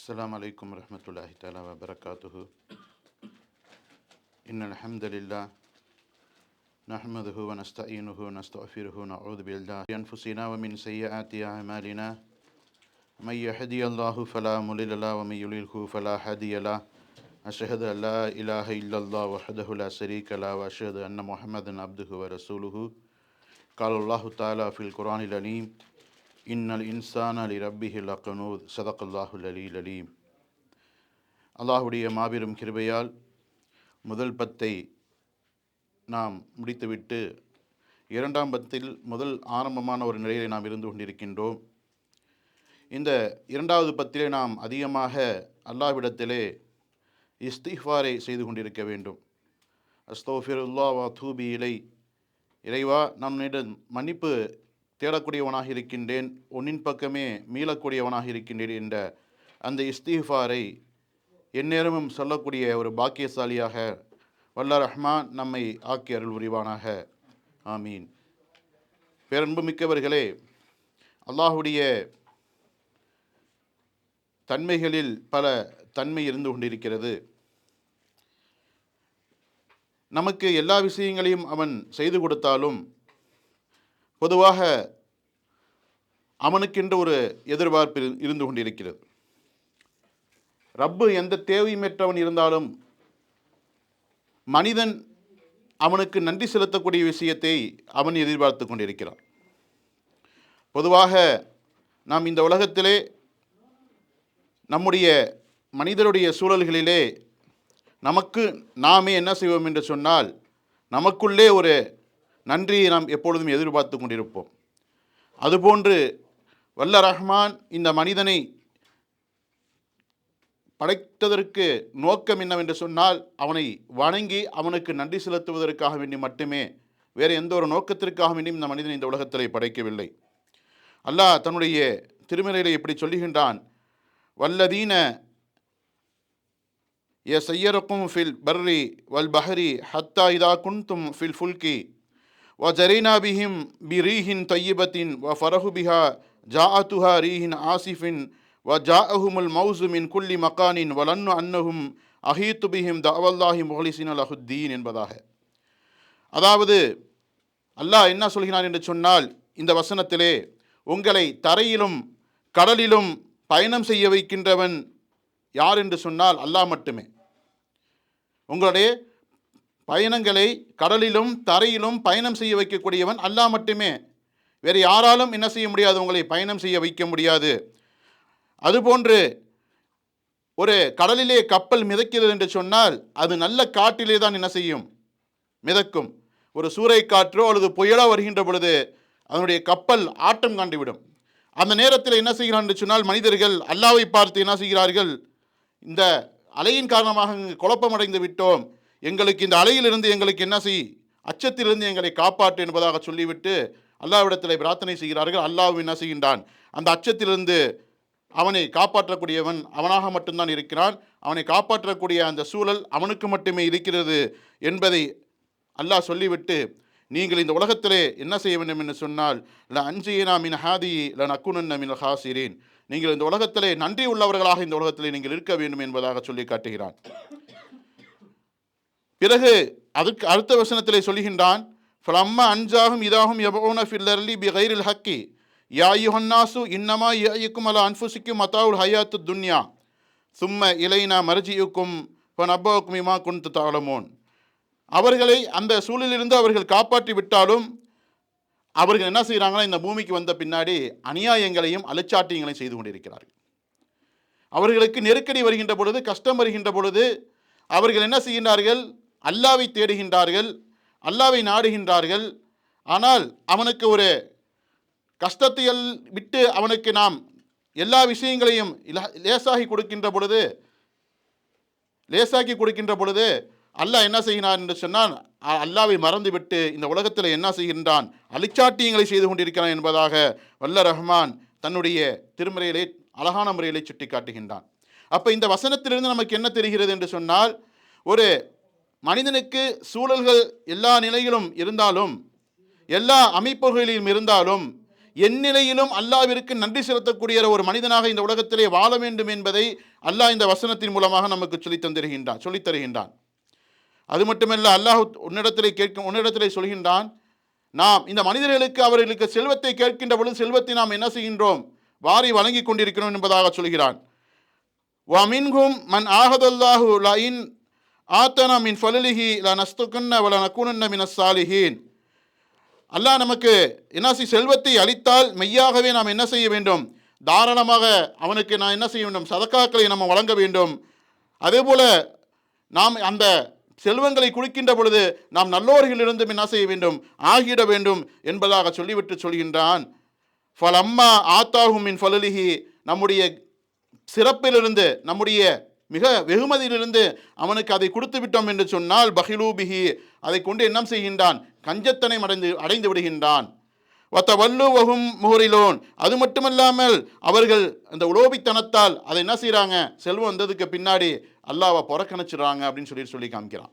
السلام عليكم ورحمة الله تعالى وبركاته. إن الحمد لله نحمده ونستعينه ونستغفره ونعوذ بالله من أنفسنا ومن سيئات أعمالنا من يهدي الله فلا مضل له ومن يضلل فلا هادي له أشهد أن لا إله إلا الله وحده لا شريك له وأشهد أن محمدا عبده ورسوله. قال الله تعالى في القرآن العظيم இன்னல் இன்சான அலி ரப்பிஹி லக்கனூத் சதகல்லாஹுல் அலில் அலீம். அல்லாஹுடைய மாபெரும் கிருபையால் முதல் பத்தை நாம் முடித்துவிட்டு இரண்டாம் பத்தில் முதல் ஆரம்பமான ஒரு நிலையில் நாம் இருந்து கொண்டிருக்கின்றோம். இந்த இரண்டாவது பத்திலே நாம் அதிகமாக அல்லாஹ்விடத்திலே இஸ்திஃபாரை செய்து கொண்டிருக்க வேண்டும். அஸ்தக்ஃபிருல்லாஹ் வ தூபி இலை, இறைவா நான் உன்னிடம் மன்னிப்பு தேடக்கூடியவனாக இருக்கின்றேன், உன்னின் பக்கமே மீளக்கூடியவனாக இருக்கின்றேன் என்ற அந்த இஸ்திஃபாரை எந்நேரமும் சொல்லக்கூடிய ஒரு பாக்கியசாலியாக வல்ல ரஹ்மான் நம்மை ஆக்கி அருள் புரிவானாக. ஆமீன். பேரன்புமிக்கவர்களே, அல்லாஹுடைய தன்மைகளில் பல தன்மை இருந்து கொண்டிருக்கிறது. நமக்கு எல்லா விஷயங்களையும் அவன் செய்து கொடுத்தாலும் பொதுவாக அவனுக்கென்று ஒரு எதிர்பார்ப்பு இருந்து கொண்டிருக்கிறது. ரப்பு எந்த தேவையுமற்றவன் இருந்தாலும் மனிதன் அவனுக்கு நன்றி செலுத்தக்கூடிய விஷயத்தை அவன் எதிர்பார்த்து கொண்டிருக்கிறான். பொதுவாக நாம் இந்த உலகத்திலே நம்முடைய மனிதருடைய சூழல்களிலே நமக்கு நாமே என்ன செய்வோம் என்று சொன்னால், நமக்குள்ளே ஒரு நன்றியை நாம் எப்பொழுதும் எதிர்பார்த்து கொண்டிருப்போம். அதுபோன்று வல்ல ரஹ்மான் இந்த மனிதனை படைத்ததற்கு நோக்கம் என்னவென்று சொன்னால், அவனை வணங்கி அவனுக்கு நன்றி செலுத்துவதற்காக வேண்டி மட்டுமே, வேறு எந்த ஒரு நோக்கத்திற்காக வேண்டியும் இந்த மனிதனை இந்த உலகத்திலே படைக்கவில்லை. அல்லாஹ் தன்னுடைய திருமறையிலே இப்படி சொல்லுகின்றான், வல்லதீன யஸய்யருக்கும் ஃபில் பர்ரி வல் பஹரி ஹத்தா இதா குன்தும் ஃபில் ஃபுல்கி وجرينا بهم بريح طيبة وفرحوا بها جاءتها ريح عاصف وجاءهم الموج من كل مكان ولن أنهم أحيط بهم دعوا الله مخلصين له الدين என்பதாக. அதாவது அல்லாஹ் என்ன சொல்கிறான் என்று சொன்னால், இந்த வசனத்திலே உங்களை தரையிலும் கடலிலும் பயணம் செய்ய வைக்கின்றவன் யார் என்று சொன்னால் அல்லாஹ் மட்டுமே. உங்களுடைய பயணங்களை கடலிலும் தரையிலும் பயணம் செய்ய வைக்கக்கூடியவன் அல்லாஹ் மட்டுமே. வேறு யாராலும் என்ன செய்ய முடியாது, உங்களை பயணம் செய்ய வைக்க முடியாது. அதுபோன்று ஒரு கடலிலே கப்பல் மிதக்கிறது என்று சொன்னால் அது நல்ல காற்றிலே தான் என்ன செய்யும், மிதக்கும். ஒரு சூறை காற்றோ அல்லது புயலோ வருகின்ற பொழுது அதனுடைய கப்பல் ஆட்டம் காண்டிவிடும். அந்த நேரத்தில் என்ன செய்கிறான் என்று சொன்னால், மனிதர்கள் அல்லாஹ்வை பார்த்து என்ன செய்கிறார்கள், இந்த அலையின் காரணமாக குழப்பமடைந்து விட்டோம், எங்களுக்கு இந்த அலையிலிருந்து எங்களுக்கு என்ன செய், அச்சத்திலிருந்து எங்களை காப்பாற்று என்பதாக சொல்லிவிட்டு அல்லாஹ்விடத்தில் பிரார்த்தனை செய்கிறார்கள். அல்லாஹ் என்ன செய்கின்றான், அந்த அச்சத்திலிருந்து அவனை காப்பாற்றக்கூடியவன் அவனாக மட்டும்தான் இருக்கிறான். அவனை காப்பாற்றக்கூடிய அந்த சூழல் அவனுக்கு மட்டுமே இருக்கிறது என்பதை அல்லாஹ் சொல்லிவிட்டு, நீங்கள் இந்த உலகத்திலே என்ன செய்ய வேண்டும் என்று சொன்னால், ல அன்ஜினா மின் ஹாதி ல நக்குனன்ன மின் ஹாசிரீன், நீங்கள் இந்த உலகத்திலே நன்றி உள்ளவர்களாக இந்த உலகத்திலே நீங்கள் இருக்க வேண்டும் என்பதாக சொல்லி காட்டுகிறான். பிறகு அதுக்கு அடுத்த வசனத்திலே சொல்லுகின்றான், ஃபலம்மா அன்ஜாகும் இதாகும் யபூன ஃபில் அர்லி பிகைரில் ஹக்கி யா அய்யுஹன்னாசு இன்னமா யஅய்யுக்கும் அலா அன்ஃபுசிக்கும் மதாஉல் ஹயாத்துத் துன்யா சும்ம இலைனா மர்ஜியுக்கும் ஃபனப்பஉக்கும் பிமா குன்தும் தஅலமூன். அவர்களை அந்த சூழலிலிருந்து அவர்கள் காப்பாற்றி விட்டாலும் அவர்கள் என்ன செய்கிறாங்கன்னா, இந்த பூமிக்கு வந்த பின்னாடி அநியாயங்களையும் அலட்சாட்டியங்களையும் செய்து கொண்டிருக்கிறார்கள். அவர்களுக்கு நெருக்கடி வருகின்ற பொழுது, கஷ்டம் வருகின்ற பொழுது அவர்கள் என்ன செய்கின்றார்கள், அல்லாஹ்வை தேடுகின்றார்கள், அல்லாஹ்வை நாடுகின்றார்கள். ஆனால் அவனுக்கு ஒரு கஷ்டத்தை விட்டு அவனுக்கு நாம் எல்லா விஷயங்களையும் லேசாக்கி கொடுக்கின்ற பொழுது அல்லாஹ் என்ன செய்கிறான் என்று சொன்னால், அல்லாஹ்வை மறந்துவிட்டு இந்த உலகத்தில் என்ன செய்கின்றான், அலிச்சாட்டியங்களை செய்து கொண்டிருக்கிறான் என்பதாக வல்ல ரஹ்மான் தன்னுடைய திருமறையிலே அழகான முறையிலே சுட்டி காட்டுகின்றான். அப்போ இந்த வசனத்திலிருந்து நமக்கு என்ன தெரிகிறது என்று சொன்னால், ஒரு மனிதனுக்கு சூழல்கள் எல்லா நிலையிலும் இருந்தாலும், எல்லா அமைப்புகளிலும் இருந்தாலும், எந்நிலையிலும் அல்லாஹ்விற்கு நன்றி செலுத்தக்கூடிய ஒரு மனிதனாக இந்த உலகத்திலே வாழ வேண்டும் என்பதை அல்லாஹ் இந்த வசனத்தின் மூலமாக நமக்கு சொல்லித் தருகின்றான். அது மட்டுமல்ல, அல்லாஹ் உன்னிடத்திலே சொல்கின்றான், நாம் இந்த மனிதர்களுக்கு அவர்களுக்கு செல்வத்தை கேட்கின்ற பொழுது செல்வத்தை நாம் என்ன செய்கின்றோம், வாரி வழங்கி கொண்டிருக்கிறோம் என்பதாக சொல்கிறான். وَمِنْهُمْ مَنْ آهَدَ اللَّهُ لَئِنْ آتَنَا مِنْ فَضْلِهِ لَنَصْدَقَنَّ وَلَنَكُونَنَّ مِنَ الصَّالِحِينَ. அல்லாஹ் நமக்கு செல்வத்தை அளித்தால் மெய்யாகவே நாம் என்ன செய்ய வேண்டும், தாராளமாக அவனுக்கு நான் என்ன செய்ய வேண்டும், சதக்காக்களை நம்ம வழங்க வேண்டும். அதேபோல நாம் அந்த செல்வங்களை குடிக்கின்ற பொழுது நாம் நல்லோர்களிலிருந்தும் என்ன செய்ய வேண்டும், ஆகிட வேண்டும் என்பதாக சொல்லிவிட்டு சொல்கின்றான். ஃபலம்மா ஆத்தாஹும் மின் ஃபலலிஹி, நம்முடைய சிறப்பிலிருந்து நம்முடைய மிக வெகுமதியிலிருந்து அவனுக்கு அதை கொடுத்து விட்டோம் என்று சொன்னால் பஹிலூபிஹி, அதை கொண்டு என்ன செய்கின்றான், கஞ்சத்தனை அடைந்து விடுகின்றான். வத்தவல்லு வஹும் முஹரிலூன், அது மட்டுமல்லாமல் அவர்கள் அந்த உலோபித்தனத்தால் அதை என்ன செய்கிறாங்க, செல்வம் வந்ததுக்கு பின்னாடி அல்லாஹ்வை புறக்கணிச்சிடுறாங்க அப்படின்னு சொல்லி காமிக்கிறான்.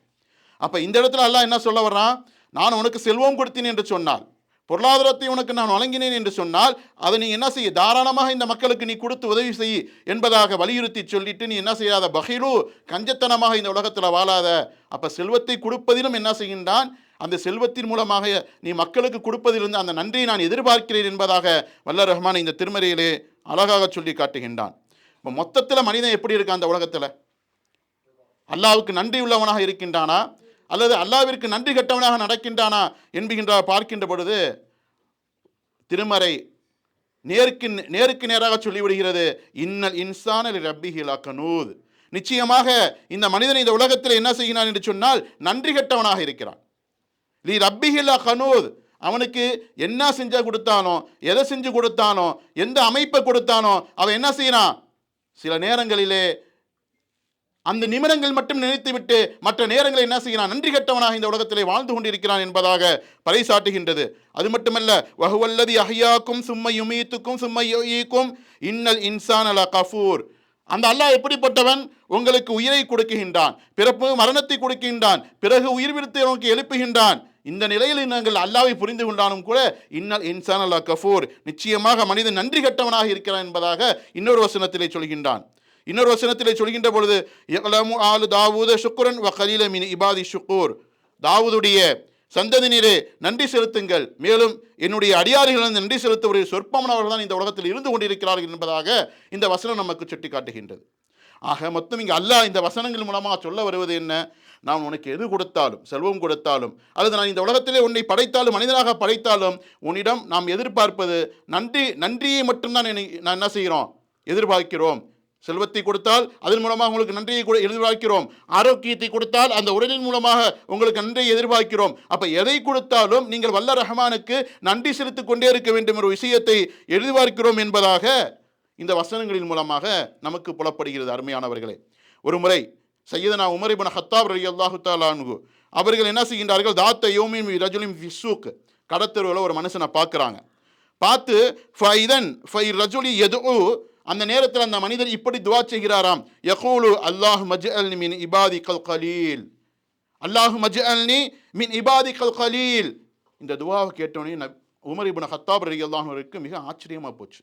அப்போ இந்த இடத்துல அல்லாஹ் என்ன சொல்ல வர்றான், நான் உனக்கு செல்வம் கொடுத்தேன் என்று சொன்னால், பொருளாதாரத்தை உனக்கு நான் வழங்கினேன் என்று சொன்னால், அதை நீ என்ன செய்ய, தாராளமாக இந்த மக்களுக்கு நீ கொடுத்து உதவி செய் என்பதாக வலியுறுத்தி சொல்லிட்டு நீ என்ன செய்யாத, பஹீலு, கஞ்சத்தனமாக இந்த உலகத்தில் வாழாத. அப்போ செல்வத்தை கொடுப்பதிலும் என்ன செய்கின்றான், அந்த செல்வத்தின் மூலமாக நீ மக்களுக்கு கொடுப்பதிலிருந்து அந்த நன்றியை நான் எதிர்பார்க்கிறேன் என்பதாக வல்ல ரஹ்மான் இந்த திருமறையிலே அழகாக சொல்லி காட்டுகின்றான். இப்போ மொத்தத்தில் மனிதன் எப்படி இருக்கான் அந்த உலகத்தில், அல்லாஹ்வுக்கு நன்றி உள்ளவனாக இருக்கின்றானா அல்லது அல்லாஹ்விற்கு நன்றி கெட்டவனாக நடக்கின்றானா என்கின்ற பார்க்கின்ற பொழுது திருமறை நேருக்கு நேராக சொல்லிவிடுகிறது, இன்னல் இன்சான ரப்பிஹி லகனூத், நிச்சயமாக இந்த மனிதன் இந்த உலகத்தில் என்ன செய்கிறான் என்று சொன்னால் நன்றி கெட்டவனாக இருக்கிறான். லி ரப்பிஹி லகனூத், அவனுக்கு என்ன செஞ்சு கொடுத்தானோ, எதை செஞ்சு கொடுத்தானோ, எந்த அமைப்பை கொடுத்தானோ அவன் என்ன செய்யறான், சில நேரங்களிலே அந்த நிமிடங்கள் மட்டும் நினைத்துவிட்டு மற்ற நேரங்களை என்ன செய்கிறான், நன்றி கெட்டவனாக இந்த உலகத்திலே வாழ்ந்து கொண்டிருக்கிறான் என்பதாக பறைசாட்டுகின்றது. அது மட்டுமல்ல, வஹுவல்லதி அஹ்யாக்கும் சும்ம யுமீத்துக்கும் சும்ம யுஹ்யீக்கும் இன்னல் இன்சான லகஃபூர், அந்த அல்லாஹ் எப்படிப்பட்டவன், உங்களுக்கு உயிரை கொடுக்குகின்றான், பிறப்பு மரணத்தை கொடுக்கின்றான், பிறகு உயிர் விடுத்து நோக்கி எழுப்புகின்றான். இந்த நிலையில் நாங்கள் அல்லாஹ்வை புரிந்து கொண்டாலும் கூட இன்னல் இன்சான லகஃபூர், நிச்சயமாக மனிதன் நன்றி கெட்டவனாக இருக்கிறான் என்பதாக இன்னொரு வசனத்திலே சொல்கின்றான். இன்னொரு வசனத்திலே சொல்கின்ற பொழுது யக்லமு ஆலு தாவூத ஷுக்ரன் வ கலீல மின் இபாதி ஷுக்கூர், தாவூதுடைய சந்ததியினரே நன்றி செலுத்துங்கள், மேலும் என்னுடைய அடியார்கள் நன்றி செலுத்துவர்கள் சொற்பமானவர்கள் தான் இந்த உலகத்தில் இருந்து கொண்டிருக்கிறார்கள் என்பதாக இந்த வசனம் நமக்கு சுட்டி காட்டுகின்றது. ஆக மொத்தம் இங்கே அல்லாஹ் இந்த வசனங்கள் மூலமாக சொல்ல வருவது என்ன, நான் உனக்கு எது கொடுத்தாலும், செல்வம் கொடுத்தாலும் அல்லது நான் இந்த உலகத்திலே உன்னை படைத்தாலும் மனிதனாக படைத்தாலும் உன்னிடம் நாம் எதிர்பார்ப்பது நன்றியை மட்டும்தான் நான் என்ன செய்கிறோம், எதிர்பார்க்கிறோம். செல்வத்தை கொடுத்தால் அதன் மூலமாக உங்களுக்கு நன்றியை எதிர்பார்க்கிறோம், ஆரோக்கியத்தை கொடுத்தால் அந்த உடலின் மூலமாக உங்களுக்கு நன்றியை எதிர்பார்க்கிறோம். அப்போ எதை கொடுத்தாலும் நீங்கள் வல்ல ரஹ்மானுக்கு நன்றி செலுத்திக் கொண்டே இருக்க வேண்டும் என்ற விஷயத்தை எதிர்பார்க்கிறோம் என்பதாக இந்த வசனங்களின் மூலமாக நமக்கு புலப்படுகிறது. அருமையானவர்களே, ஒரு முறை சையதுனா உமர் இப்னு ஹத்தாப் ரலியல்லாஹு தஆலா அன்ஹு அவர்கள் என்ன செய்கின்றார்கள், தாத்த யௌமின் ரஜுலின் ஃபி ஸூக், கடத்தெருவில் ஒரு மனுஷனை பார்க்குறாங்க. பார்த்து ஃபைதன் ஃபை ரஜுலி யதுஉ, அந்த நேரத்தில் அந்த மனிதர் இப்படி துவா செய்கிறாராம், யகூலு அல்லாஹு மஜ்அல்னி மின் இபாதிகல் கலீல், அல்லாஹு மஜ்அல்னி மின் இபாதிகல் கலீல். இந்த துவாவை கேட்டோன்னே உமர் இப்னு ஹத்தாப் ரலியல்லாஹு அன்ஹுவுக்கு மிக ஆச்சரியமாக போச்சு.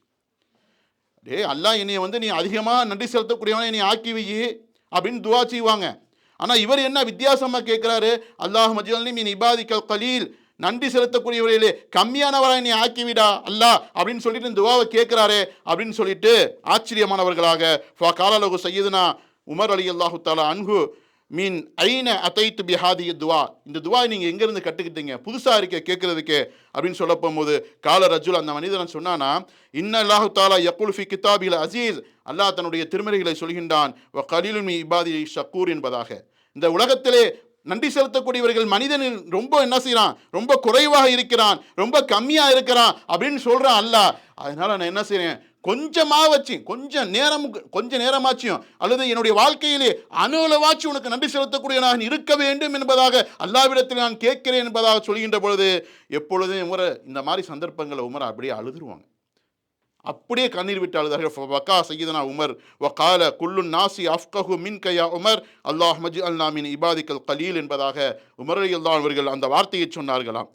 அல்லாஹ் என்னை நீ அதிகமாக நன்றி செலுத்தக்கூடியவனை என்னை ஆக்கி வை அப்படின்னு துவா செய்வாங்க. ஆனால் இவர் என்ன வித்தியாசமாக கேட்குறாரு, அல்லாஹு மஜ்அல்னி மின் இபாதிகல் கலீல், நன்றி செலுத்தக்கூடியவர்களே கம்மியானவராக நீ ஆக்கிவிடா அல்லாஹ் அப்படின்னு சொல்லிட்டு இந்த துவாவை கேட்குறாரே அப்படின்னு சொல்லிட்டு ஆச்சரியமானவர்களாக காலலகு சையதுனா உமர் ரலியல்லாஹு தஆலா அன்ஹு மீன் ஐன அதைத்து பிஹாதி துவா, இந்த துவா நீங்கள் எங்கேருந்து கற்றுக்கிட்டீங்க, புதுசாக இருக்க கேட்குறதுக்கு அப்படின்னு சொல்ல போகும்போது கால ரஜுல், அந்த மனிதன் சொன்னானா, இன்னல்லாஹு தஆலா யகுல் ஃபி கிதாபில் அசீஸ், அல்லாஹ் தன்னுடைய திருமறைகளை சொல்கின்றான், வ கலீலுன் மின் இபாதி ஷக்கூர் என்பதாக. இந்த உலகத்திலே நன்றி செலுத்தக்கூடியவர்கள் மனிதனில் ரொம்ப என்ன செய்யறான், ரொம்ப குறைவாக இருக்கிறான், ரொம்ப கம்மியாக இருக்கிறான் அப்படின்னு சொல்கிறான் அல்லாஹ். அதனால் நான் என்ன செய்கிறேன், கொஞ்ச நேரமாச்சும் அல்லது என்னுடைய வாழ்க்கையிலே அணுளவாச்சும் உனக்கு நன்றி செலுத்தக்கூடியவனாக இருக்க வேண்டும் என்பதாக அல்லாஹ்விடத்தில் நான் கேட்கிறேன் என்பதாக சொல்கின்ற பொழுது எப்பொழுதும் உமர் இந்த மாதிரி சந்தர்ப்பங்களை உமர் அப்படியே அழுதுருவாங்க, அப்படியே கண்ணீர் விட்டு அழுதார்கள். வக்கா சையதுனா உமர் வகால குல்லு நாசி அஃப்கஹு மின்க யா உமர் அல்லாஹ் மஜ்அல்னா மின் இபாதிகல் கலீல் என்பதாக உமர் ரலியல்லாஹு அவர்கள் அந்த வார்த்தையை சொன்னார்களாம்.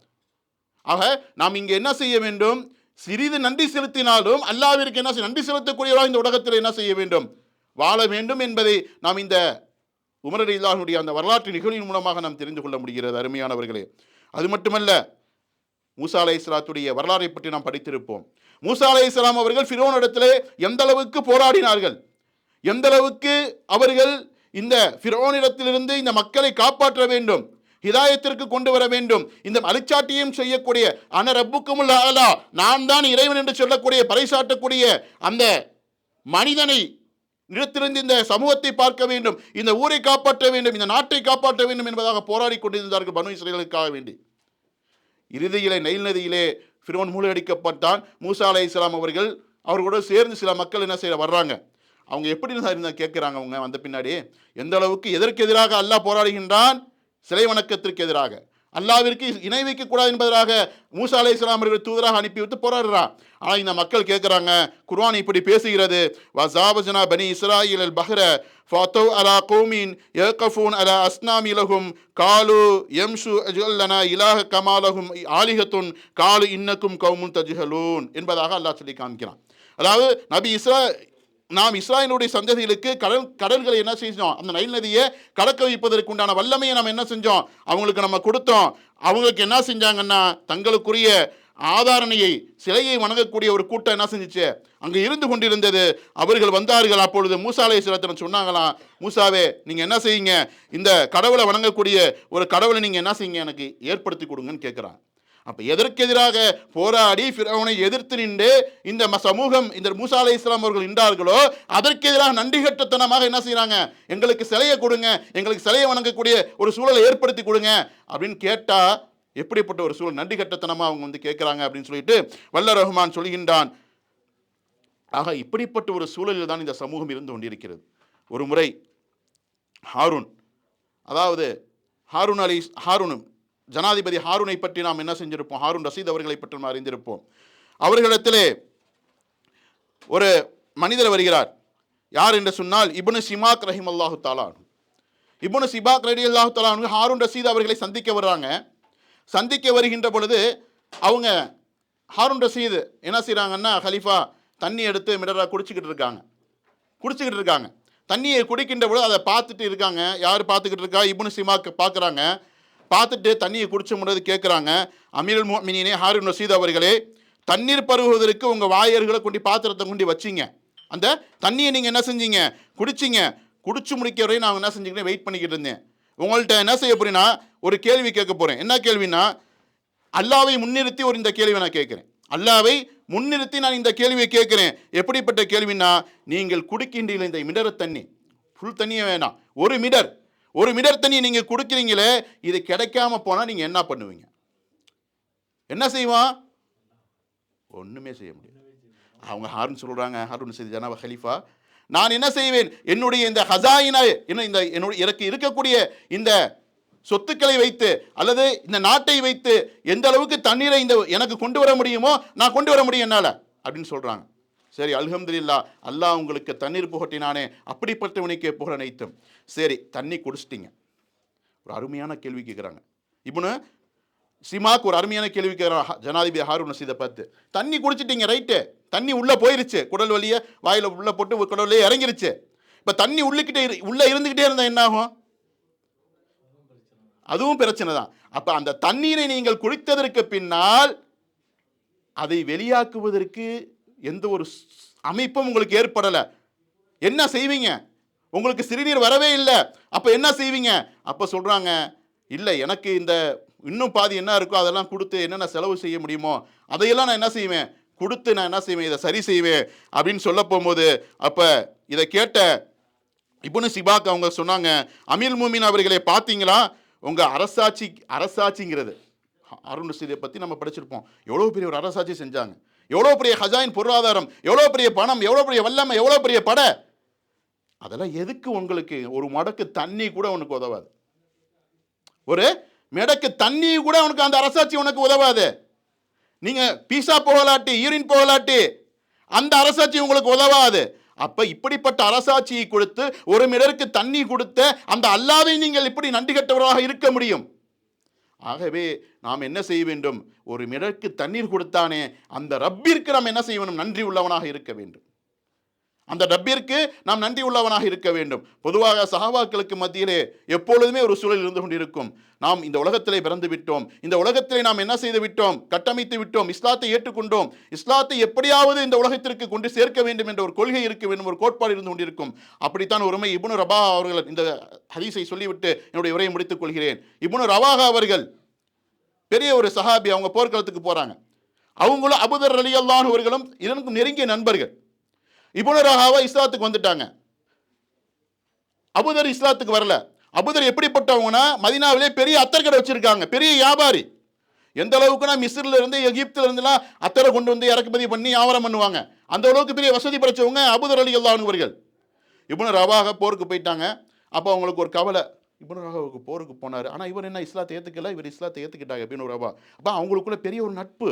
ஆக நாம் இங்கே என்ன செய்ய வேண்டும், சிறிது நன்றி செலுத்தினாலும் அல்லாஹ்விற்கு என்ன நன்றி செலுத்தக்கூடியவராக இந்த உலகத்தில் என்ன செய்ய வேண்டும், வாழ வேண்டும் என்பதை நாம் இந்த உமர் ரலியல்லாஹுடைய அந்த வரலாற்று நிகழ்வின் மூலமாக நாம் தெரிந்து கொள்ள முடிகிறது. அருமையானவர்களே, அது மட்டுமல்ல, மூசா அலைஹிஸ்ஸலாத்துடைய வரலாறை பற்றி நாம் படித்திருப்போம். மூசா அலைஹிஸ்ஸலாம் அவர்கள் ஃபிரௌனிடத்திலே எந்த அளவுக்கு போராடினார்கள், எந்த அளவுக்கு அவர்கள் இந்த ஃபிரௌனிடத்திலிருந்து இந்த மக்களை காப்பாற்ற வேண்டும், ஹிதாயத்திற்கு கொண்டு வர வேண்டும், இந்த அழிச்சாட்டியம் செய்யக்கூடிய அன ரப்புக்குமுல் அலா, நான் தான் இறைவன் என்று சொல்லக்கூடிய பறைசாட்டக்கூடிய அந்த மனிதனை இடத்திலிருந்து இந்த சமூகத்தை பார்க்க வேண்டும், இந்த ஊரை காப்பாற்ற வேண்டும், இந்த நாட்டை காப்பாற்ற வேண்டும் என்பதாக போராடி கொண்டிருந்தார்கள் பனு இஸ்ரவேலுக்காக வேண்டி. இறுதியிலே நைல் நதியிலே ஃபிரௌன் மூழ்கடிக்கப்பட்டான். மூசா அலைஹிஸ்ஸலாம் அவர்கள் அவர்களோடு சேர்ந்து சில மக்கள் என்ன செய்ய வர்றாங்க. அவங்க எப்படி இருந்தா கேட்குறாங்க. அவங்க வந்த பின்னாடி எந்த அளவுக்கு எதற்கு எதிராக அல்லாஹ் போராடுகின்றான், சிலை வணக்கத்திற்கு எதிராக, அல்லாஹ்விற்கு இணை வைக்கக்கூடாது என்பதற்காக மூசா அலைஹிஸ்ஸலாம் அவர்கள் தூதராக அனுப்பிவிட்டு போராடுறான். ஆனால் இந்த மக்கள் கேட்குறாங்க, குர்ஆன் இப்படி பேசுகிறது, வஸாவஜனா பனி இஸ்ராயில் அல் பஹ்ர ஃபதவ் அலா கௌமின் யகஃபூன் அலா அஸ்னாமி லஹும் காலு யம்ஷு அஜல்லனா இலாஹ கமாலஹும் ஆலிஹத்துன் காலு இன்னக்கும் கௌமுன் தஜ்ஹலூன் என்பதாக அல்லாஹ் சொல்லி காமிக்கிறான். அதாவது நாம் இஸ்ராயலுடைய சந்ததிகளுக்கு கடல்களை என்ன செஞ்சோம், அந்த நைல் நதியை கடக்க வைப்பதற்கு உண்டான வல்லமையை நம்ம என்ன செஞ்சோம், அவங்களுக்கு நம்ம கொடுத்தோம். அவங்களுக்கு என்ன செஞ்சாங்கன்னா, தங்களுக்குரிய ஆதாரணையை, சிலையை வணங்கக்கூடிய ஒரு கூட்டம் என்ன செஞ்சிச்சு, அங்கே இருந்து கொண்டிருந்தது. அவர்கள் வந்தார்கள். அப்பொழுது மூசா அலைஹிஸ்ஸலாம் சொன்னாங்களாம், மூசாவே நீங்கள் என்ன செய்யுங்க, இந்த கடவுளை வணங்கக்கூடிய ஒரு கடவுளை நீங்கள் என்ன செய்யுங்க, எனக்கு ஏற்படுத்தி கொடுங்கன்னு கேட்குறாங்க. அப்போ எதற்கு எதிராக போராடி ஃபிரௌனை எதிர்த்து நின்று இந்த சமூகம், இந்த மூசா அலைஹிஸ்ஸலாம் அவர்கள் நின்றார்களோ, அதற்கு எதிராக நன்றி கட்டத்தனமாக என்ன செய்கிறாங்க, எங்களுக்கு சிலையை கொடுங்க, எங்களுக்கு சிலையை வணங்கக்கூடிய ஒரு சூழலை ஏற்படுத்தி கொடுங்க அப்படின்னு கேட்டால் எப்படிப்பட்ட ஒரு சூழல், நன்றி கட்டத்தனமாக அவங்க வந்து கேட்குறாங்க அப்படின்னு சொல்லிட்டு வல்ல ரஹ்மான் சொல்கின்றான். ஆக இப்படிப்பட்ட ஒரு சூழலில் தான் இந்த சமூகம் இருந்து கொண்டிருக்கிறது. ஒரு முறை ஹாரூன், அதாவது ஹாரூன் ஜனாதிபதி ஹாரூனை பற்றி நாம் என்ன செஞ்சிருப்போம், ஹாரூன் ரஷீத் அவர்களை பற்றி நாம் அறிந்திருப்போம். அவர்களிடத்திலே ஒரு மனிதர் வருகிறார். யார் என்று சொன்னால் இப்னு சிமாக் ரஹிமல்லாஹு தஆலா. இப்னு சிமாக் ரலியல்லாஹு தஆலா ஹாரூன் ரஷீத் அவர்களை சந்திக்க வர்றாங்க. சந்திக்க வருகின்ற பொழுது அவங்க ஹாரூன் ரஷீத் என்ன செய்கிறாங்கன்னா, ஹலீஃபா தண்ணி எடுத்து மிடராக குடிச்சிக்கிட்டு இருக்காங்க. தண்ணியை குடிக்கின்ற பொழுது அதை பார்த்துட்டு இருக்காங்க. யார் பார்த்துக்கிட்டு இருக்கா, இப்னு சிமாக் பார்க்குறாங்க. பார்த்துட்டு தண்ணியை குடிச்ச முன்னது கேட்குறாங்க, அமீருல் முஃமினீனே ஹாரூன் ரஷீத் அவர்களே, தண்ணீர் பருகுவதற்கு உங்கள் வாயர்களை கொண்டு பாத்திரத்தை கொண்டு வச்சிங்க, அந்த தண்ணியை நீங்கள் என்ன செஞ்சீங்க, குடிச்சிங்க. குடிச்சு முடிக்க வரையும் நான் என்ன செஞ்சுக்கிட்டேன், வெயிட் பண்ணிக்கிட்டு இருந்தேன். உங்கள்கிட்ட என்ன செய்ய போறேன்னா, ஒரு கேள்வி கேட்க போகிறேன். என்ன கேள்வின்னா, அல்லாவை முன்னிறுத்தி இந்த கேள்வியை நான் கேட்குறேன். அல்லாவை முன்னிறுத்தி நான் இந்த கேள்வியை கேட்குறேன். எப்படிப்பட்ட கேள்வின்னா, நீங்கள் குடிக்கின்றீர்கள் இந்த மிடர் தண்ணி, ஃபுல் தண்ணியை வேணாம், ஒரு மிடர் தண்ணி நீங்கள் குடிக்கிறீங்களே, இது கிடைக்காம போனால் நீங்கள் என்ன பண்ணுவீங்க? என்ன செய்வான்? ஒன்றுமே செய்ய முடியாது. அவங்க ஹாரூன் சொல்கிறாங்க, ஹாரூன் ரஷீத் ஜனாப் ஹலீஃபா, நான் என்ன செய்வேன், என்னுடைய இந்த ஹசாயினா, எனக்கு இருக்கக்கூடிய இந்த சொத்துக்களை வைத்து அல்லது இந்த நாட்டை வைத்து எந்த அளவுக்கு தண்ணீரை எனக்கு கொண்டு வர முடியுமோ நான் கொண்டு வர முடியும் என்னால் அப்படின்னு சொல்கிறாங்க. சரி, அல்ஹம்துலில்லாஹ், அல்லாஹ் உங்களுக்கு தண்ணீர் புகட்டினானே, அப்படிப்பட்டவனுக்கே புகழ் அனைத்தும். சரி, தண்ணி குடிச்சிட்டிங்க. ஒரு அருமையான கேள்வி கேட்குறாங்க. இப்னு சிமாக் ஒரு அருமையான கேள்வி கேட்குறாங்க ஜனாதிபதி ஹாரூன் ரஷீதை பார்த்து. தண்ணி குடிச்சிட்டிங்க, ரைட்டு, தண்ணி உள்ளே போயிருச்சு, குடல் வழியே வாயில் உள்ளே போட்டு குடல் வழியே இறங்கிருச்சு. இப்போ தண்ணி உள்ளே இருந்துக்கிட்டே இருந்தால் என்ன ஆகும்? அதுவும் பிரச்சனை தான். அப்போ அந்த தண்ணீரை நீங்கள் குடித்ததற்கு பின்னால் அதை வெளியாக்குவதற்கு எந்த ஒரு அமைப்பும் உங்களுக்கு ஏற்படலை. என்ன செய்வீங்க? உங்களுக்கு சிறுநீர் வரவே இல்லை. அப்போ என்ன செய்வீங்க? அப்போ சொல்கிறாங்க, இல்லை, எனக்கு இந்த இன்னும் பாதி என்ன இருக்கோ அதெல்லாம் கொடுத்து என்னென்ன செலவு செய்ய முடியுமோ அதையெல்லாம் நான் என்ன செய்வேன், கொடுத்து நான் என்ன செய்வேன், இதை சரி செய்வேன் அப்படின்னு சொல்ல போகும்போது, அப்போ இதை கேட்ட இப்னு சிமாக் அவங்க சொன்னாங்க, அமீருல் முஃமினீன் அவர்களே, பார்த்தீங்களா, உங்கள் அரசாட்சிங்கிறது, ஹாரூன் ரஷீதை பற்றி நம்ம படிச்சிருப்போம், எவ்வளோ பெரிய ஒரு அரசாட்சி செஞ்சாங்க, எவ்வளோ பெரிய ஹஜாயின் பொருளாதாரம், எவ்வளோ பெரிய பணம், எவ்வளோ பெரிய வல்லமை, எவ்வளோ பெரிய படை, அதெல்லாம் எதுக்கு உங்களுக்கு ஒரு மடக்கு தண்ணி கூட உனக்கு உதவாது. ஒரு மடக்கு தண்ணி கூட உனக்கு அந்த அரசாட்சி உனக்கு உதவாது. நீங்கள் பீஸா போகலாட்டி, யூரின் போகலாட்டி அந்த அரசாட்சி உங்களுக்கு உதவாது. அப்போ இப்படிப்பட்ட அரசாட்சியை கொடுத்து ஒரு மிடருக்கு தண்ணி கொடுத்த அந்த அல்லாவை நீங்கள் இப்படி நன்றி கட்டவராக இருக்க முடியும்? ஆகவே நாம் என்ன செய்ய வேண்டும்? ஒரு மிடக்கு தண்ணீர் கொடுத்தானே அந்த ரப்பிற்கு நாம் என்ன செய்ய வேண்டும்? நன்றி உள்ளவனாக இருக்க வேண்டும். அந்த ரப்பிற்கு நாம் நன்றி உள்ளவனாக இருக்க வேண்டும். பொதுவாக சஹாபாக்களுக்கு மத்தியிலே எப்பொழுதுமே ஒரு சூழல் இருந்து கொண்டிருக்கும். நாம் இந்த உலகத்திலே பிறந்து விட்டோம், இந்த உலகத்திலே நாம் என்ன செய்து விட்டோம்? கட்டமைத்து விட்டோம், இஸ்லாத்தை ஏற்றுக்கொண்டோம், இஸ்லாத்தை எப்படியாவது இந்த உலகத்திற்கு கொண்டு சேர்க்க வேண்டும் என்ற ஒரு கொள்கை இருக்க வேண்டும், ஒரு கோட்பாடு இருந்து கொண்டிருக்கும். அப்படித்தான் ஒருமை இப்னு ரபா அவர்கள் இந்த ஹதீஸை சொல்லிவிட்டு என்னுடைய உரையை முடித்துக் கொள்கிறேன். இப்னு ரவாஹா அவர்கள் பெரிய ஒரு சஹாபி, அவங்க போர்க்களத்துக்கு போறாங்க. அவங்களும் அபூதர் ரலியல்லாஹு அன்ஹு அவர்களும் இதற்கு நெருங்கிய நண்பர்கள். இப்னு ரவாஹா இஸ்லாத்துக்கு வந்துட்டாங்க, அபூதர் இஸ்லாத்துக்கு வரல. அபூதர் எப்படிப்பட்டவங்கன்னா மதீனாவிலே பெரிய அத்தர் கடை வச்சிருக்காங்க, பெரிய வியாபாரி. எந்த அளவுக்குன்னா மிஸ்ரில் இருந்து எகிப்துல இருந்துலாம் அத்தரை கொண்டு வந்து இறக்குமதி பண்ணி வியாபாரம் பண்ணுவாங்க. அந்த அளவுக்கு பெரிய வசதி படைச்சவங்க அபூதர் ரலியல்லாஹு அன்ஹு அவர்கள். இப்னு ரவாஹா போருக்கு போயிட்டாங்க. அப்போ அவங்களுக்கு ஒரு கவலை, இப்னு ரவாஹாவுக்கு போருக்கு போனார், ஆனால் இவர் என்ன இஸ்லாத்தை ஏற்றுக்கல, இவர் இஸ்லாத்தை ஏற்றுக்கிட்டாங்க இப்னு ரவா. அப்போ அவங்களுக்குள்ள பெரிய ஒரு நட்பு.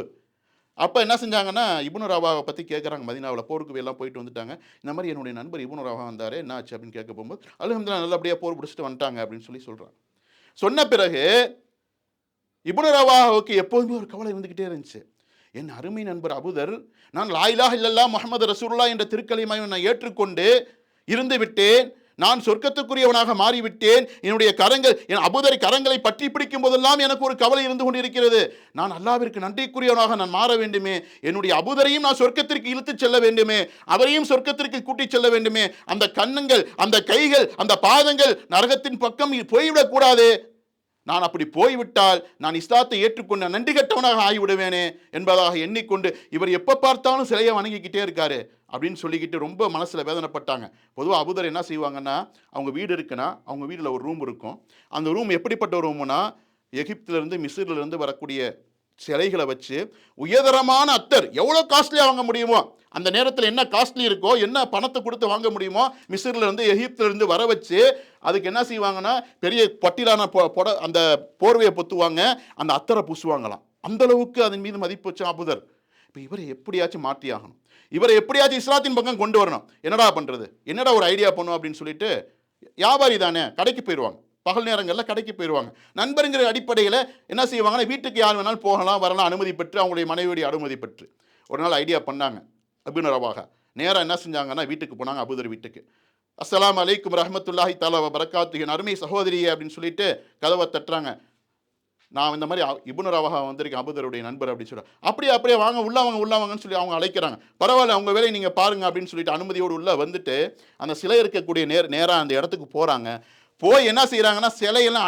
அப்போ என்ன செஞ்சாங்கன்னா இப்னு ரவாவை பற்றி கேட்குறாங்க. மதீனாவில் போருக்கு எல்லாம் போயிட்டு வந்துட்டாங்க. இந்த மாதிரி என்னுடைய நண்பர் இப்னு ரவா வந்தார், என்ன ஆச்சு அப்படின்னு கேட்க போகும்போது, அல்ஹம்துலில்லாஹ் நல்லபடியாக போர் பிடிச்சிட்டு வந்துட்டாங்க அப்படின்னு சொல்கிறாங்க. சொன்ன பிறகு இப்னு ரவாவுக்கு எப்போதுமே ஒரு கவலை இருந்துக்கிட்டே இருந்துச்சு. என் அருமை நண்பர் அபூதர், நான் லா இலாஹ இல்லல்லாஹ் முஹம்மது ரசூலுல்லாஹ் என்ற திருக்கலிமாவை நான் ஏற்றுக்கொண்டு இருந்து விட்டேன், நான் சொர்க்கத்துக்குரியவனாக மாறிவிட்டேன், என்னுடைய கரங்கள், என் அபூதரை கரங்களை பற்றி பிடிக்கும் போதெல்லாம் எனக்கு ஒரு கவலை இருந்து கொண்டிருக்கிறது. நான் அல்லாஹ்விற்கு நன்றிக்குரியவனாக நான் மாற வேண்டுமே, என்னுடைய அபூதரையும் நான் சொர்க்கத்திற்கு இழுத்துச் செல்ல வேண்டுமே, அவரையும் சொர்க்கத்திற்கு கூட்டிச் செல்ல வேண்டுமே, அந்த கண்ணுங்கள், அந்த கைகள், அந்த பாதங்கள் நரகத்தின் பக்கம் போய்விடக்கூடாது. நான் அப்படி போய்விட்டால் நான் இஸ்லாத்தை ஏற்றுக்கொண்டு நன்றி கட்டவனாக ஆகிவிடுவேனே என்பதாக எண்ணிக்கொண்டு இவர் எப்போ பார்த்தாலும் சிலையை வணங்கிக்கிட்டே இருக்காரு அப்படின்னு சொல்லிக்கிட்டு ரொம்ப மனசில் வேதனைப்பட்டாங்க. பொதுவாக அபூதர் என்ன செய்வாங்கன்னா, அவங்க வீடு இருக்குன்னா அவங்க வீட்டில் ஒரு ரூம் இருக்கும். அந்த ரூம் எப்படிப்பட்ட ரூம்னா, எகிப்திலிருந்து மிஸ்ரிலிருந்து வரக்கூடிய சிலைகளை வச்சு உயர்தரமான அத்தர் எவ்வளோ காஸ்ட்லியாக வாங்க முடியுமோ, அந்த நேரத்தில் என்ன காஸ்ட்லி இருக்கோ, என்ன பணத்தை கொடுத்து வாங்க முடியுமோ, மிஸ்ரிலிருந்து எகிப்திலிருந்து வர வச்சு அதுக்கு என்ன செய்வாங்கன்னா பெரிய பட்டிலான அந்த போர்வையை பொத்துவாங்க, அந்த அத்தரை பூசுவாங்களாம். அந்த அளவுக்கு அதன் மீது மதிப்பு வச்சு அபூதர். இப்போ இவரை எப்படியாச்சும் மாற்றி ஆகணும், இவரை எப்படியாச்சும் இஸ்லாத்தின் பக்கம் கொண்டு வரணும். என்னடா பண்ணுறது, என்னடா ஒரு ஐடியா பண்ணும் அப்படின்னு சொல்லிட்டு, வியாபாரி தானே கடைக்கு போயிடுவாங்க, பகல் நேரங்களில் கடைக்கு போயிடுவாங்க. நண்பருங்கிற அடிப்படையில் என்ன செய்வாங்கன்னா, வீட்டுக்கு யார் வேணாலும் போகலாம் வரலாம், அனுமதி பெற்று, அவங்களுடைய மனைவியுடைய அனுமதி பெற்று. ஒரு நாள் ஐடியா பண்ணாங்க இப்னு ரவாஹா. நேராக என்ன செஞ்சாங்கன்னா வீட்டுக்கு போனாங்க, அபூதர் வீட்டுக்கு. அஸ்ஸலாமு அலைக்கும் ரஹ்மத்துல்லாஹி தஆலா வ பரக்காத்துஹு, அருமை சகோதரியே அப்படின்னு சொல்லிட்டு கதவை தட்டுறாங்க. நான் இந்த மாதிரி இப்னு ரவாஹா வந்திருக்கேன், அபூதருடைய நண்பர் அப்படின்னு சொல்கிறார். அப்படியே வாங்க உள்ள வாங்க உள்ள வாங்கன்னு சொல்லி அவங்க அழைக்கிறாங்க. பரவாயில்ல, அவங்க வேலையை நீங்கள் பாருங்கள் அப்படின்னு சொல்லிட்டு அனுமதியோடு உள்ளே வந்துட்டு அந்த சிலை இருக்கக்கூடிய நேராக அந்த இடத்துக்கு போகிறாங்க. போய் என்ன செய்கிறாங்கன்னா, சிலையெல்லாம்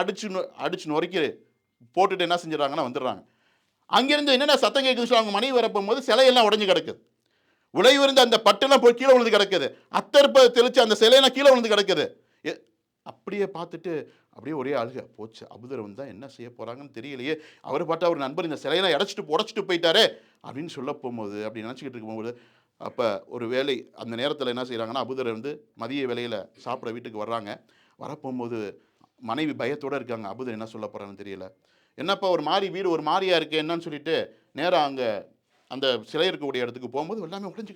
அடிச்சு நொறுக்கி போட்டுட்டு என்ன செஞ்சிடறாங்கன்னா வந்துடுறாங்க. அங்கேருந்து என்னென்ன சத்தம் கேட்குதுன்னு சொல்லி அவங்க மனைவி வரப்போகும்போது சிலையெல்லாம் உடஞ்சி கிடக்குது, உழைவிருந்த அந்த பட்டெல்லாம் போய் கீழே விழுந்து கிடக்குது, அத்தர்ப்பை தெளித்து அந்த சிலையெல்லாம் கீழே விழுந்து கிடக்குது. அப்படியே பார்த்துட்டு அப்படியே ஒரே அழுக போச்சு. அபூதர் வந்தால் என்ன செய்ய போகிறாங்கன்னு தெரியலையே, அவர் பார்த்தா ஒரு நண்பர் இந்த சிலையெல்லாம் உடச்சிட்டு போயிட்டாரே அப்படின்னு சொல்ல போகும்போது, அப்படி நினச்சிக்கிட்டு இருக்கும்போது, அப்போ ஒரு வேலை அந்த நேரத்தில் என்ன செய்கிறாங்கன்னா, அபூதர் வந்து மதிய வேலையில் சாப்பிட வீட்டுக்கு வர்றாங்க. வரப்போகும்போது மனைவி பயத்தோடு இருக்காங்க. அபூதர் என்ன சொல்ல போகிறான்னு தெரியல. என்னப்பா ஒரு மாதிரி வீடு ஒரு மாதிரியாக இருக்குது என்னன்னு சொல்லிட்டு நேராக அங்கே அந்த சிலை இருக்கக்கூடிய இடத்துக்கு போகும்போது எல்லாமே உடஞ்சி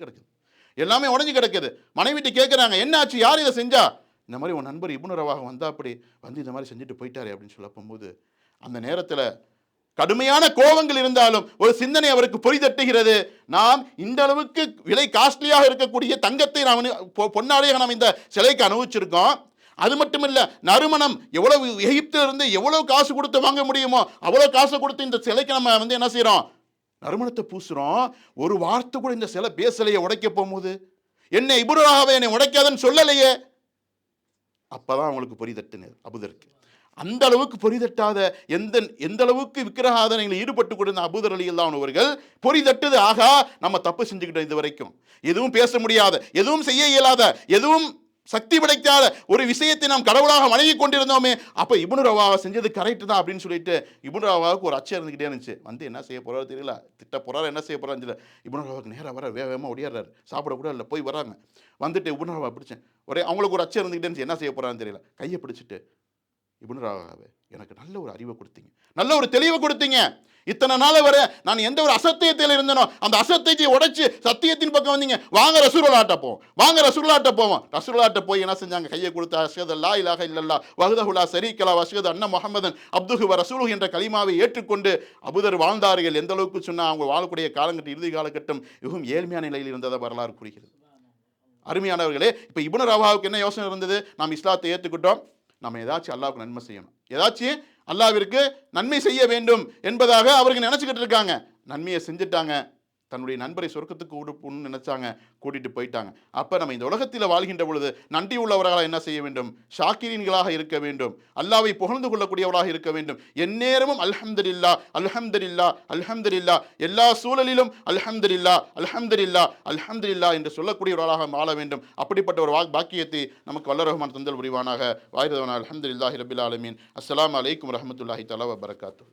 கிடக்குது. மனைவிட்டு கேட்குறாங்க, என்ன ஆச்சு, யார் இதை செஞ்சா? இந்த மாதிரி உன் நண்பர் இப்னு ரவாஹா வந்தால் அப்படி வந்து இந்த மாதிரி செஞ்சுட்டு போயிட்டாரு அப்படின்னு சொல்ல போகும்போது, அந்த நேரத்தில் கடுமையான கோபங்கள் இருந்தாலும் ஒரு சிந்தனை அவருக்கு பொறிதட்டுகிறது. நாம் இந்த அளவுக்கு விலை காஸ்ட்லியாக இருக்கக்கூடிய தங்கத்தை நாம் பொன்னாடையாக நாம் இந்த சிலைக்கு அனுபவிச்சிருக்கோம். அது மட்டும் இல்லை, நறுமணம் எவ்வளவு எகிப்திலிருந்து எவ்வளோ காசு கொடுத்து வாங்க முடியுமோ அவ்வளோ காசு கொடுத்து இந்த சிலைக்கு நம்ம வந்து என்ன செய்கிறோம், நறுமணத்தை பூசுகிறோம். ஒரு வார்த்தை கூட இந்த சிலை பேசலையே உடைக்க போகும்போது, என்ன இப்னு ரவாஹாவை என்னை உடைக்காதன்னு சொல்லலையே. அப்போதான் அவங்களுக்கு பொறிதட்டுனது அபூதருக்கு. அந்த அளவுக்கு பொறிதட்டாத எந்த அளவுக்கு விக்கிரகாதனைகளில் ஈடுபட்டு கொண்டிருந்த அபூதர் ரலியல்லாஹு அன்ஹு அவர்கள் பொறிதட்டுது. ஆகா, நம்ம தப்பு செஞ்சுக்கிட்டோம், இது வரைக்கும் எதுவும் பேச முடியாத, எதுவும் செய்ய இயலாத, எதுவும் சக்தி படைக்காத ஒரு விஷயத்தை நாம் கடவுளாக வணங்கி கொண்டிருந்தோமே. அப்போ இப்னு ரவாஹா செஞ்சது கரெக்ட் தான் அப்படின்னு சொல்லிட்டு இப்னு ரவாஹாவுக்கு ஒரு அச்சம் இருந்துக்கிட்டே இருந்துச்சு. வந்து என்ன செய்ய போகிறாரு தெரியல, திட்ட போகிறாரு, என்ன செய்ய போகிறான்னு தெரியல. இப்னு ரவாஹாவுக்கு நேராக வர வேகமாக ஒடியாடுறாரு, சாப்பிடக்கூட இல்லை, போய் வராங்க. வந்துட்டு இப்னு ரவாஹா பிடிச்சேன், அவங்களுக்கு ஒரு அச்சம் இருந்துக்கிட்டே இருந்துச்சு, என்ன செய்ய போகிறான்னு தெரியல. கையை பிடிச்சிட்டு இப்னு ரவாஹாவே, எனக்கு நல்ல ஒரு அறிவை கொடுத்தீங்க, நல்ல ஒரு தெளிவை கொடுத்தீங்க. இத்தனை நாள் வர நான் எந்த ஒரு அசத்தியத்தில் இருந்தனோ அந்த அசத்தியத்தை உடைச்சு சத்தியத்தின் பக்கம் வந்தீங்க. வாங்க ரசூலுல்லாஹ்ட்ட போவோம், வாங்க ரசூலுல்லாஹ்ட்ட போவோம். ரசூலுல்லாஹ்ட்ட போய் என்ன செஞ்சாங்க? கையை கொடுத்து அஷ்ஹது அல்லா இலாஹ இல்லல்லாஹ் வஹ்தஹு லா ஷரீக லஹு வ அஷ்ஹது அன்ன முஹம்மதன் அப்துஹு வ ரசூலுஹு என்ற கலிமாவை ஏற்றுக்கொண்டு அபூதர் வாழ்ந்தார்கள். எந்த அளவுக்கு சொன்னா அவங்க வாழக்கூடிய காலகட்டம், இறுதி காலகட்டம் மிகவும் ஏழ்மையான நிலையில் இருந்ததை வரலாறு கூறுகிறது. அருமையானவர்களே, இப்போ இப்னு ரவாஹாவுக்கு என்ன யோசனை இருந்தது? நாம் இஸ்லாத்தை ஏற்றுக்கிட்டோம், நம்ம ஏதாச்சும் அல்லாஹ்வுக்கு நன்மை செய்யணும், ஏதாச்சும் அல்லாஹ்விற்கு நன்மை செய்ய வேண்டும் என்பதாக அவருக்கு நினைச்சுக்கிட்டு இருக்காங்க. நன்மையை செஞ்சுட்டாங்க, தன்னுடைய நண்பரை சொர்க்கத்துக்கு கொடுப்போம்னு நினைச்சாங்க, கூட்டிட்டு போயிட்டாங்க. அப்ப நம்ம இந்த உலகத்தில் வாழ்கின்ற பொழுது நன்றி உள்ளவர்களாக என்ன செய்ய வேண்டும்? ஷாக்கிரீன்களாக இருக்க வேண்டும், அல்லாஹ்வை புகழ்ந்து கொள்ளக்கூடியவர்களாக இருக்க வேண்டும். எந்நேரமும் அல்ஹம்துலில்லாஹ் அல்ஹம்துலில்லாஹ் அல்ஹம்துலில்லாஹ், எல்லா சூழலிலும் அல்ஹம்துலில்லாஹ் அல்ஹம்துலில்லாஹ் அல்ஹம்துலில்லாஹ் என்று சொல்லக்கூடியவர்களாக வாழ வேண்டும். அப்படிப்பட்ட ஒரு பாக்கியத்தை நமக்கு வல்ல ரஹ்மான் தந்தல் புரிவானாக. வாயிரதவனா அல்ஹம்துலில்லாஹி ரப்பில் ஆலமீன். அஸ்ஸலாமு அலைக்கும் வரஹ்மத்துல்லாஹி தஆலா வ பரகாத்துஹு.